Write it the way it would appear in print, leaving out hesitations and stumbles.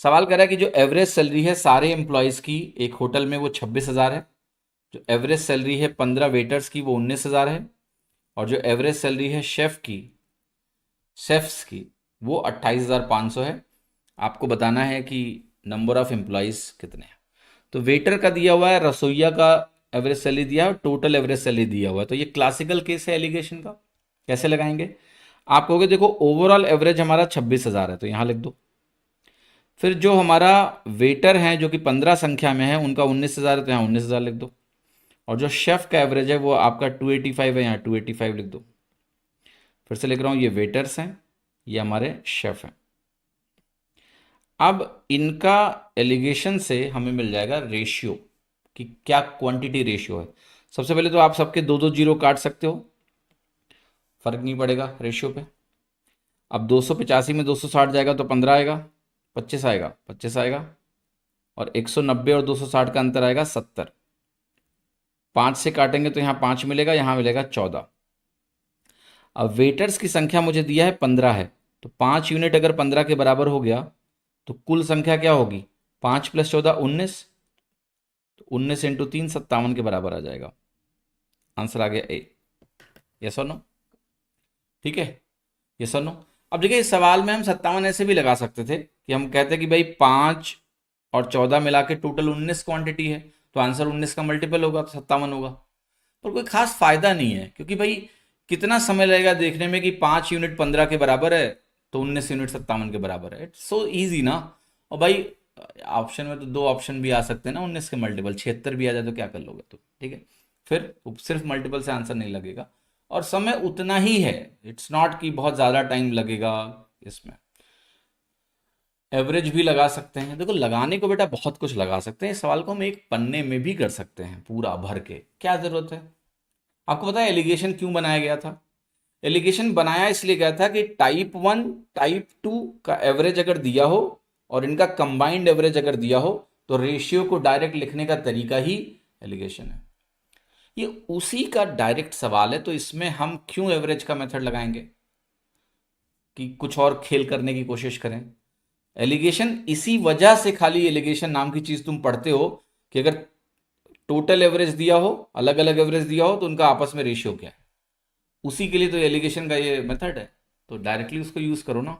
सवाल कर रहा है कि जो एवरेज सैलरी है सारे एम्प्लॉयज़ की एक होटल में वो 26,000 है, जो एवरेज सैलरी है 15 वेटर्स की वो 19,000 है, और जो एवरेज सैलरी है शेफ्स की वो 28,500 है। आपको बताना है कि नंबर ऑफ एम्प्लॉयज़ कितने हैं। तो वेटर का दिया हुआ है, रसोइया का एवरेज सैलरी दिया है, टोटल एवरेज सैलरी दिया हुआ है। तो ये क्लासिकल केस है एलिगेशन का। कैसे लगाएंगे? आप कहोगे देखो ओवरऑल एवरेज हमारा 26,000 है, तो यहाँ लिख दो। फिर जो हमारा वेटर है जो कि 15 संख्या में है उनका 19,000 है, तो यहाँ 19,000 लिख दो। और जो शेफ का एवरेज है वो आपका 285 है, यहाँ 285 लिख दो। फिर से लिख रहा हूँ, ये वेटर्स हैं, ये हमारे शेफ हैं। अब इनका एलिगेशन से हमें मिल जाएगा रेशियो कि क्या क्वांटिटी रेशियो है। सबसे पहले तो आप सबके दो दो जीरो काट सकते हो, फर्क नहीं पड़ेगा रेशियो पे। अब 285 में 260 जाएगा तो 15 आएगा, 25 आएगा, 25 आएगा, और 190 और 260 का अंतर आएगा 70। 5 से काटेंगे तो यहाँ 5 मिलेगा, यहाँ मिलेगा 14। अब वेटर्स की संख्या मुझे दिया है 15 है, तो 5 यूनिट अगर 15 के बराबर हो गया तो कुल संख्या क्या होगी? 5 + 14 19, तो 19 × 3 57 के बराबर आ जाएगा। आंसर आ गया ए। यस और नो? ठीक है, यस और नो? अब देखिए इस सवाल में हम 57 ऐसे भी लगा सकते थे कि हम कहते कि भाई 5 और 14 मिला के टोटल 19 क्वांटिटी है, तो आंसर 19 का मल्टीपल होगा तो 57 होगा। पर कोई खास फायदा नहीं है, क्योंकि भाई कितना समय लगेगा देखने में कि 5 यूनिट 15 के बराबर है तो 19 यूनिट 57 के बराबर है। इट्स सो ईजी ना। और भाई ऑप्शन में तो दो ऑप्शन भी आ सकते हैं ना, 19 के मल्टीपल 76 भी आ जाए तो क्या कर लोगे तुम? ठीक है, फिर सिर्फ मल्टीपल से आंसर नहीं लगेगा, और समय उतना ही है। इट्स नॉट कि बहुत ज़्यादा टाइम लगेगा इसमें। एवरेज भी लगा सकते हैं। देखो लगाने को बेटा बहुत कुछ लगा सकते हैं, इस सवाल को हम एक पन्ने में भी कर सकते हैं पूरा भर के, क्या ज़रूरत है? आपको पता है एलिगेशन क्यों बनाया गया था? एलिगेशन बनाया इसलिए गया था कि टाइप 1 टाइप 2 का एवरेज अगर दिया हो और इनका कंबाइंड एवरेज अगर दिया हो तो रेशियो को डायरेक्ट लिखने का तरीका ही एलिगेशन है। ये उसी का डायरेक्ट सवाल है, तो इसमें हम क्यों एवरेज का मेथड लगाएंगे कि कुछ और खेल करने की कोशिश करें? एलिगेशन इसी वजह से, खाली एलिगेशन नाम की चीज तुम पढ़ते हो कि अगर टोटल एवरेज दिया हो, अलग अलग एवरेज दिया हो, तो उनका आपस में रेशियो क्या है, उसी के लिए तो एलिगेशन का ये मेथड है। तो डायरेक्टली उसको यूज करो ना।